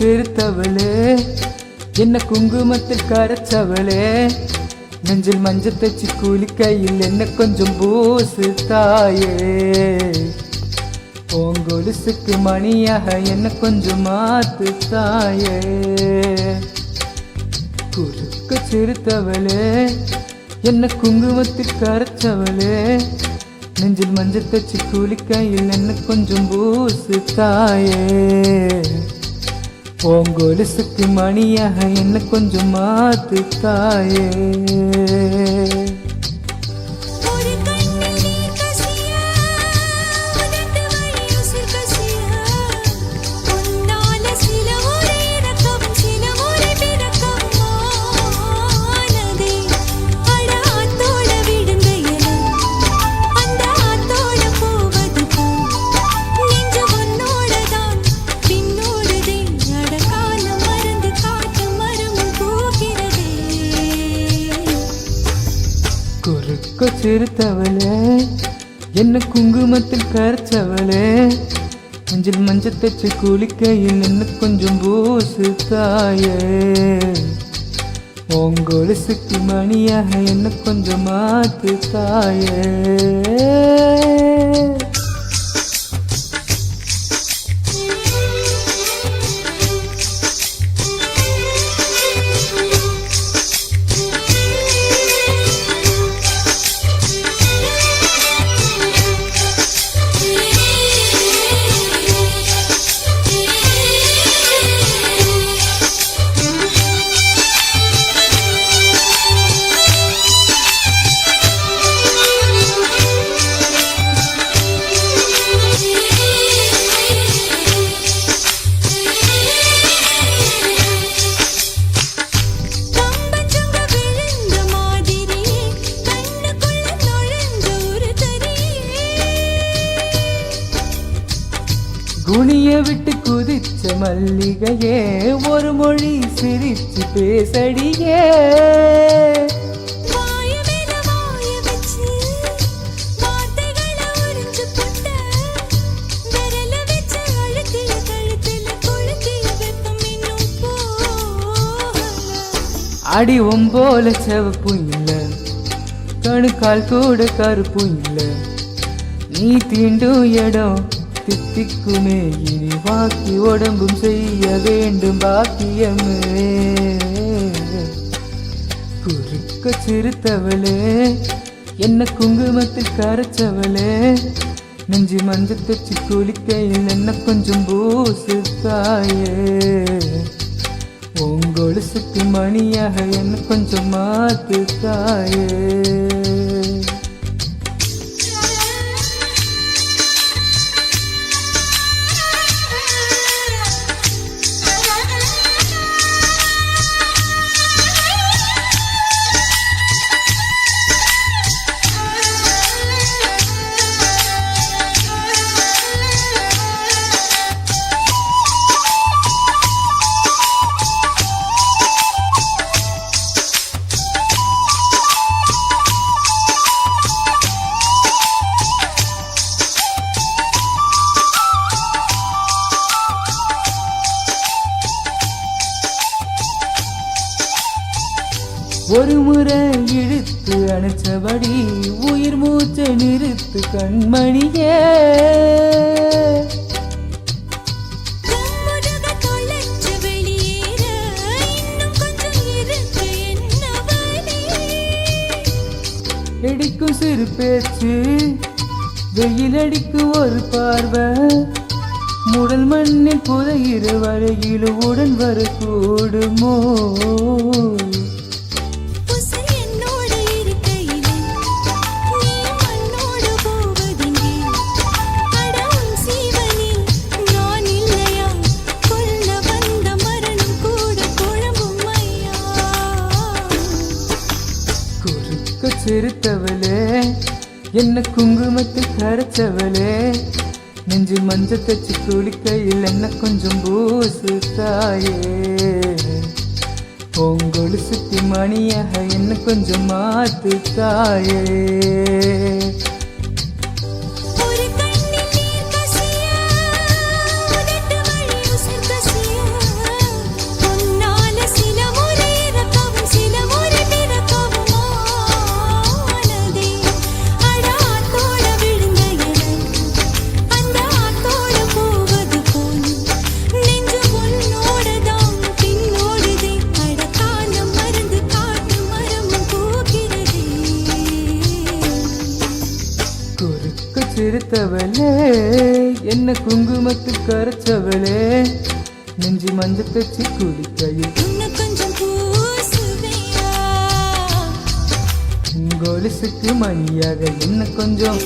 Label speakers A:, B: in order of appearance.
A: சிறுத்தவளே என்ன குங்குமத்தில் கரைச்சவளே நெஞ்சில் மஞ்சள் தச்சு குளிக்கையில் என்ன கொஞ்சம் பூசு தாயே பொங்கொலுசுக்கு மணியாக என்ன கொஞ்சம் மாத்து தாயே குறுக்க சிறுத்தவளே என்ன குங்குமத்தில் கரைச்சவளே நெஞ்சில் மஞ்சள் தச்சு குளிக்கையில் என்ன கொஞ்சம் பூசு தாயே பொங்கொலுசுக்கு மணியாக என்ன கொஞ்சம் மாத்து தாயே குறுக்க சிறுத்தவளே என்ன குங்குமத்தில் கரைச்சவளே நெஞ்சில் மஞ்சள் தச்சு குளிக்கையில் என்ன கொஞ்சம் பூசு தாயே பொங்கொலுசுக்கு மணியாக என்ன கொஞ்சம் மாத்து தாயே குனிய விட்டு குதிச்ச மல்லிகையே ஒரு மொழி சிரிச்சு பேசடியே அடி ஒம்போல செவப்பும் இல்ல கணுக்கால் கூட கருப்பும் இல்ல நீ தீண்டும் இடம் தித்திக்குமே இனி பாக்கி உடம்பும் செய்ய வேண்டும் பாக்கியமே குறுக்க சிறுத்தவளே என்ன குங்குமத்தில் கரைச்சவளே நெஞ்சு மஞ்சள் தச்சு குளிக்கையில் என்ன கொஞ்சம் பூசு தாயே பொங்கொலுசுக்கு மணியாக என்ன கொஞ்சம் மாத்து தாயே ஒரு முறை இழுத்து அணைச்சபடி உயிர் மூச்சை நிறுத்து கண்மணியே இடிக்கும் சிறு பேச்சு வெயில் அடிக்கும் ஒரு பார்வை முடல் மண்ணில் புதையிற வரையிலும் உடன் வரக்கூடுமோ சிறுத்தவளே என்ன குங்குமத்தில் கரைச்சவளே நெஞ்சு மஞ்சள் தச்சு குளிக்கையில் என்ன கொஞ்சம் பூசு தாயே பொங்கொலுசுக்கு மணியாக என்ன கொஞ்சம் மாத்து தாயே சிறுத்தவளே என்ன குங்குமத்து கரைச்சவளே நெஞ்சு மஞ்ச தச்சு குளிக்கையில்
B: இன்னும் கொஞ்சம் பூசுவியா
A: கொலுசுக்கு மணியாக என்ன கொஞ்சம்